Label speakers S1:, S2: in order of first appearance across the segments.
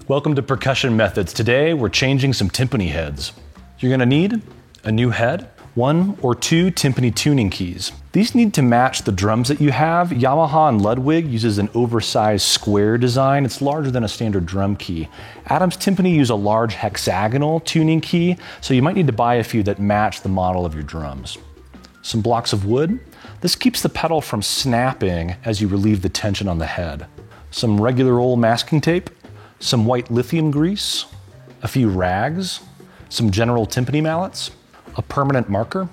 S1: Welcome to Percussion Methods. Today we're changing some timpani heads. You're going to need a new head, 1 or 2 timpani tuning keys. These need to match the drums that you have. Yamaha and Ludwig uses an oversized square design. It's larger than a standard drum key. Adams Timpani use a large hexagonal tuning key, so you might need to buy a few that match the model of your drums. Some blocks of wood. This keeps the pedal from snapping as you relieve the tension on the head. Some regular old masking tape, some white lithium grease, a few rags, some general timpani mallets, a permanent marker.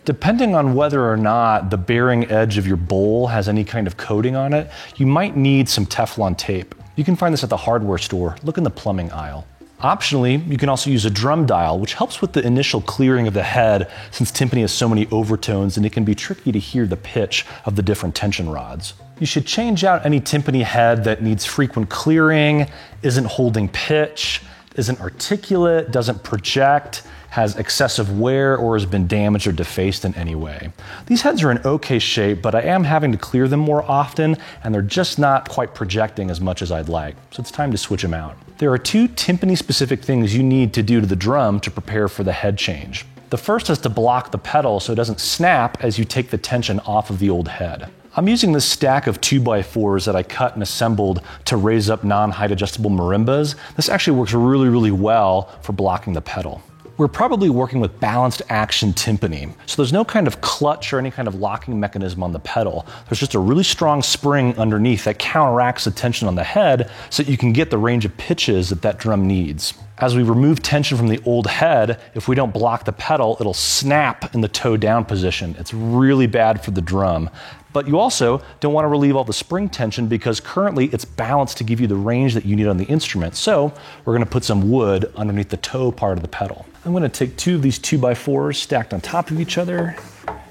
S1: Depending on whether or not the bearing edge of your bowl has any kind of coating on it, you might need some Teflon tape. You can find this at the hardware store. Look in the plumbing aisle. Optionally, you can also use a drum dial, which helps with the initial clearing of the head since timpani has so many overtones and it can be tricky to hear the pitch of the different tension rods. You should change out any timpani head that needs frequent clearing, isn't holding pitch, isn't articulate, doesn't project, has excessive wear, or has been damaged or defaced in any way. These heads are in okay shape, but I am having to clear them more often, and they're just not quite projecting as much as I'd like, so it's time to switch them out. There are 2 timpani-specific things you need to do to the drum to prepare for the head change. The first is to block the pedal so it doesn't snap as you take the tension off of the old head. I'm using this stack of 2x4s that I cut and assembled to raise up non-height adjustable marimbas. This actually works really well for blocking the pedal. We're probably working with balanced action timpani, so there's no kind of clutch or any kind of locking mechanism on the pedal. There's just a really strong spring underneath that counteracts the tension on the head so that you can get the range of pitches that drum needs. As we remove tension from the old head, if we don't block the pedal, it'll snap in the toe down position. It's really bad for the drum. But you also don't want to relieve all the spring tension because currently it's balanced to give you the range that you need on the instrument. So we're going to put some wood underneath the toe part of the pedal. I'm going to take 2 of these 2x4s stacked on top of each other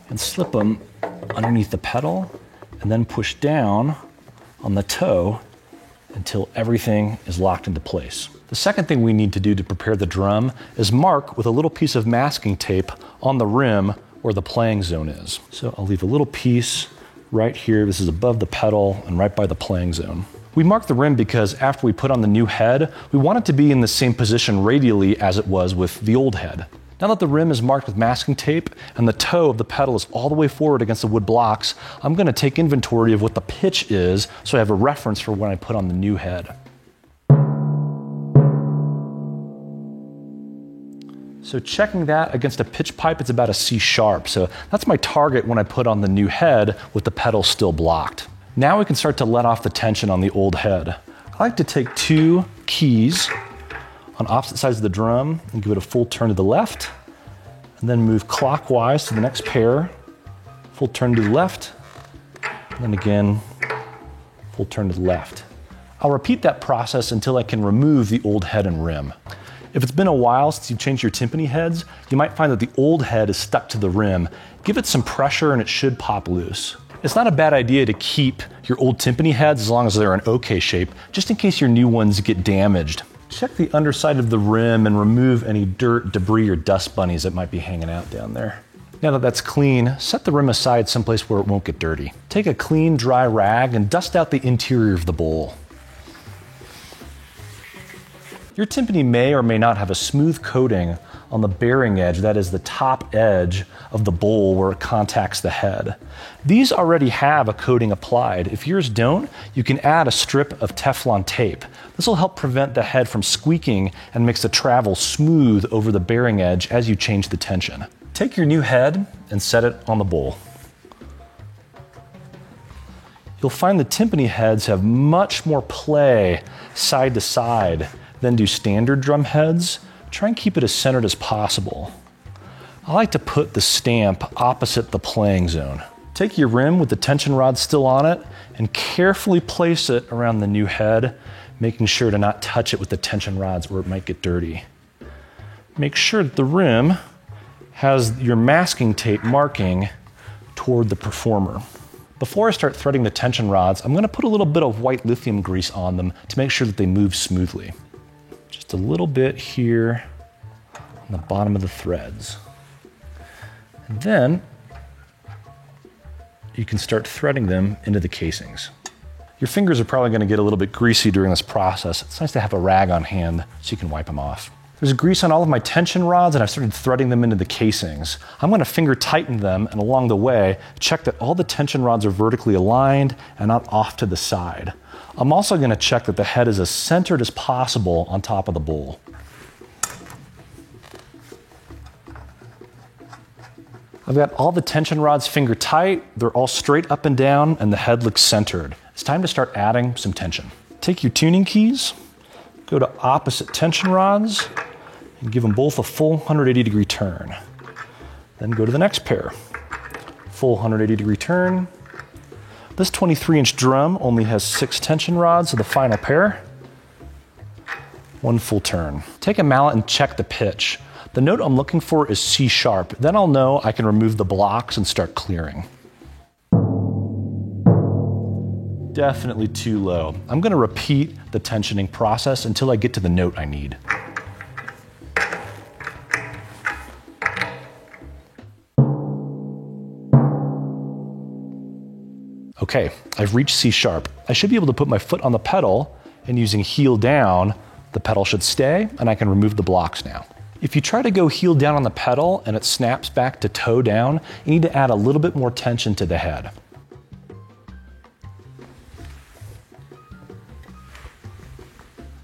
S1: and slip them underneath the pedal and then push down on the toe until everything is locked into place. The second thing we need to do to prepare the drum is mark with a little piece of masking tape on the rim where the playing zone is. So I'll leave a little piece right here. This is above the pedal and right by the playing zone. We mark the rim because after we put on the new head, we want it to be in the same position radially as it was with the old head. Now that the rim is marked with masking tape and the toe of the pedal is all the way forward against the wood blocks, I'm going to take inventory of what the pitch is so I have a reference for when I put on the new head. So checking that against a pitch pipe, it's about a C sharp. So that's my target when I put on the new head with the pedal still blocked. Now we can start to let off the tension on the old head. I like to take 2 keys on opposite sides of the drum and give it a full turn to the left, and then move clockwise to the next pair, full turn to the left, and then again, full turn to the left. I'll repeat that process until I can remove the old head and rim. If it's been a while since you've changed your timpani heads, you might find that the old head is stuck to the rim. Give it some pressure and it should pop loose. It's not a bad idea to keep your old timpani heads as long as they're in okay shape, just in case your new ones get damaged. Check the underside of the rim and remove any dirt, debris, or dust bunnies that might be hanging out down there. Now that that's clean, set the rim aside someplace where it won't get dirty. Take a clean, dry rag and dust out the interior of the bowl. Your timpani may or may not have a smooth coating on the bearing edge, that is the top edge of the bowl where it contacts the head. These already have a coating applied. If yours don't, you can add a strip of Teflon tape. This will help prevent the head from squeaking and makes the travel smooth over the bearing edge as you change the tension. Take your new head and set it on the bowl. You'll find the timpani heads have much more play side to side than do standard drum heads. Try and keep it as centered as possible. I like to put the stamp opposite the playing zone. Take your rim with the tension rod still on it and carefully place it around the new head, making sure to not touch it with the tension rods or it might get dirty. Make sure that the rim has your masking tape marking toward the performer. Before I start threading the tension rods, I'm going to put a little bit of white lithium grease on them to make sure that they move smoothly. Just a little bit here on the bottom of the threads. And then you can start threading them into the casings. Your fingers are probably gonna get a little bit greasy during this process. It's nice to have a rag on hand so you can wipe them off. There's grease on all of my tension rods and I've started threading them into the casings. I'm gonna finger tighten them and along the way, check that all the tension rods are vertically aligned and not off to the side. I'm also gonna check that the head is as centered as possible on top of the bowl. I've got all the tension rods finger tight, they're all straight up and down, and the head looks centered. It's time to start adding some tension. Take your tuning keys, go to opposite tension rods, and give them both a full 180-degree turn. Then go to the next pair. Full 180-degree turn. This 23-inch drum only has 6 tension rods, so the final pair, 1 full turn. Take a mallet and check the pitch. The note I'm looking for is C sharp. Then I'll know I can remove the blocks and start clearing. Definitely too low. I'm gonna repeat the tensioning process until I get to the note I need. Okay, I've reached C sharp. I should be able to put my foot on the pedal, and using heel down, the pedal should stay, and I can remove the blocks now. If you try to go heel down on the pedal and it snaps back to toe down, you need to add a little bit more tension to the head.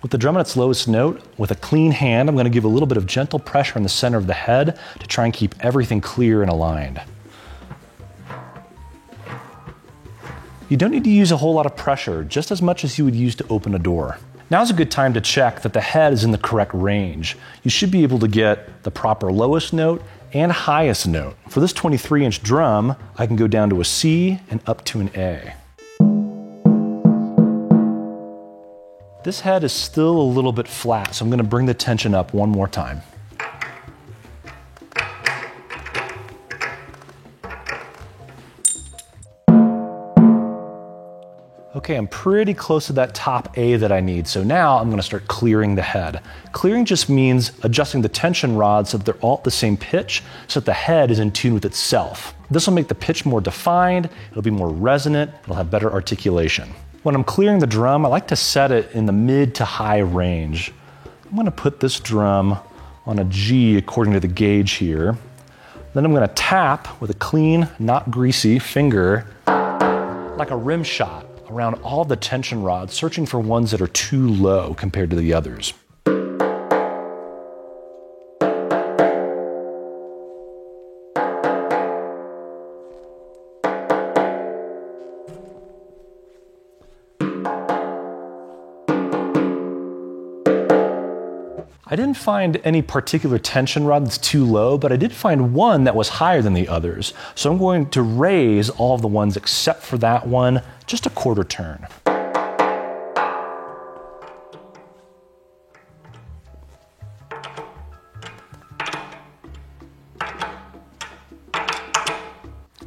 S1: With the drum at its lowest note, with a clean hand, I'm going to give a little bit of gentle pressure in the center of the head to try and keep everything clear and aligned. You don't need to use a whole lot of pressure, just as much as you would use to open a door. Now's a good time to check that the head is in the correct range. You should be able to get the proper lowest note and highest note. For this 23-inch drum, I can go down to a C and up to an A. This head is still a little bit flat, so I'm going to bring the tension up one more time. Okay, I'm pretty close to that top A that I need, so now I'm gonna start clearing the head. Clearing just means adjusting the tension rods so that they're all at the same pitch, so that the head is in tune with itself. This will make the pitch more defined, it'll be more resonant, it'll have better articulation. When I'm clearing the drum, I like to set it in the mid to high range. I'm gonna put this drum on a G according to the gauge here. Then I'm gonna tap with a clean, not greasy finger, like a rim shot, around all the tension rods, searching for ones that are too low compared to the others. I didn't find any particular tension rod that's too low, but I did find one that was higher than the others. So I'm going to raise all of the ones except for that one, just a quarter turn.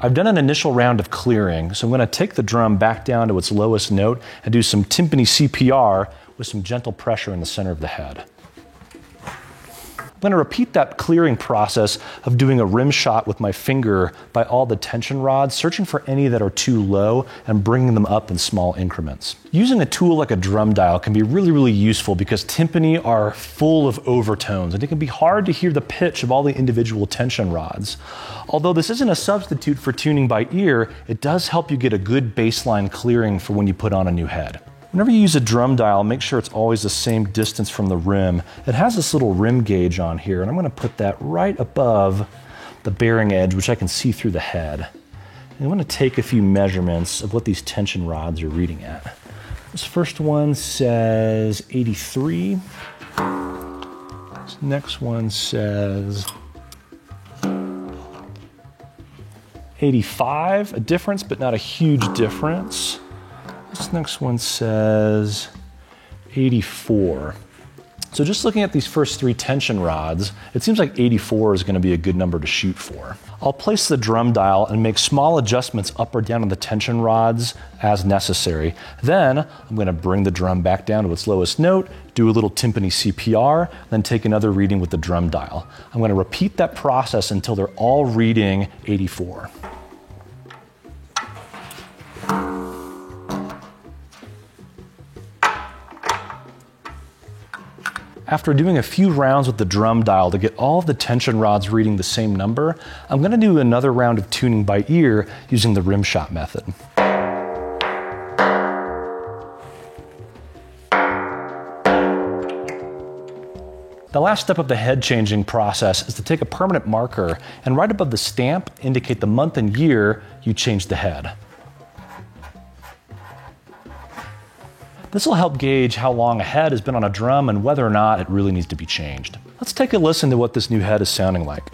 S1: I've done an initial round of clearing, so I'm going to take the drum back down to its lowest note and do some timpani CPR with some gentle pressure in the center of the head. I'm going to repeat that clearing process of doing a rim shot with my finger by all the tension rods, searching for any that are too low and bringing them up in small increments. Using a tool like a drum dial can be really useful because timpani are full of overtones and it can be hard to hear the pitch of all the individual tension rods. Although this isn't a substitute for tuning by ear, it does help you get a good baseline clearing for when you put on a new head. Whenever you use a drum dial, make sure it's always the same distance from the rim. It has this little rim gauge on here, and I'm going to put that right above the bearing edge, which I can see through the head. And I'm going to take a few measurements of what these tension rods are reading at. This first one says 83. This next one says 85, a difference, but not a huge difference. This next one says 84. So just looking at these first 3 tension rods, it seems like 84 is going to be a good number to shoot for. I'll place the drum dial and make small adjustments up or down on the tension rods as necessary. Then I'm going to bring the drum back down to its lowest note, do a little timpani CPR, then take another reading with the drum dial. I'm going to repeat that process until they're all reading 84. After doing a few rounds with the drum dial to get all of the tension rods reading the same number, I'm going to do another round of tuning by ear using the rim shot method. The last step of the head changing process is to take a permanent marker and right above the stamp indicate the month and year you changed the head. This will help gauge how long a head has been on a drum and whether or not it really needs to be changed. Let's take a listen to what this new head is sounding like.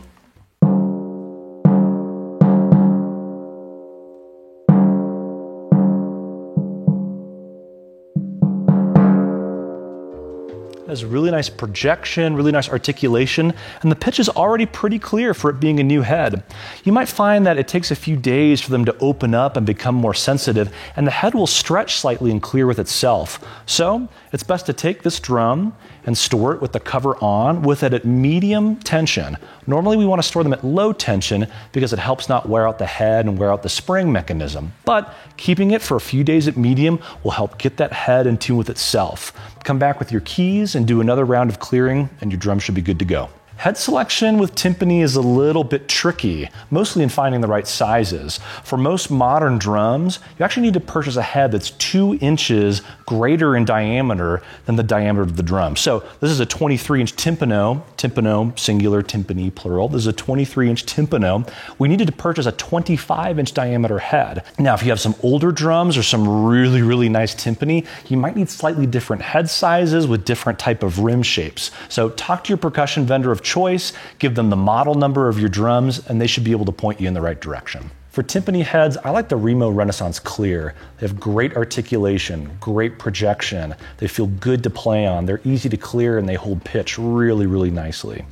S1: It has really nice projection, really nice articulation, and the pitch is already pretty clear for it being a new head. You might find that it takes a few days for them to open up and become more sensitive, and the head will stretch slightly and clear with itself. So it's best to take this drum and store it with the cover on with it at medium tension. Normally we want to store them at low tension because it helps not wear out the head and wear out the spring mechanism. But keeping it for a few days at medium will help get that head in tune with itself. Come back with your keys and do another round of clearing and your drum should be good to go. Head selection with timpani is a little bit tricky, mostly in finding the right sizes. For most modern drums, you actually need to purchase a head that's 2 inches greater in diameter than the diameter of the drum. So this is a 23-inch timpano, timpano singular, timpani plural. This is a 23-inch timpano. We needed to purchase a 25-inch diameter head. Now, if you have some older drums or some really, really nice timpani, you might need slightly different head sizes with different type of rim shapes. So talk to your percussion vendor of choice, give them the model number of your drums, and they should be able to point you in the right direction. For timpani heads, I like the Remo Renaissance Clear. They have great articulation, great projection. They feel good to play on. They're easy to clear and they hold pitch really, really nicely.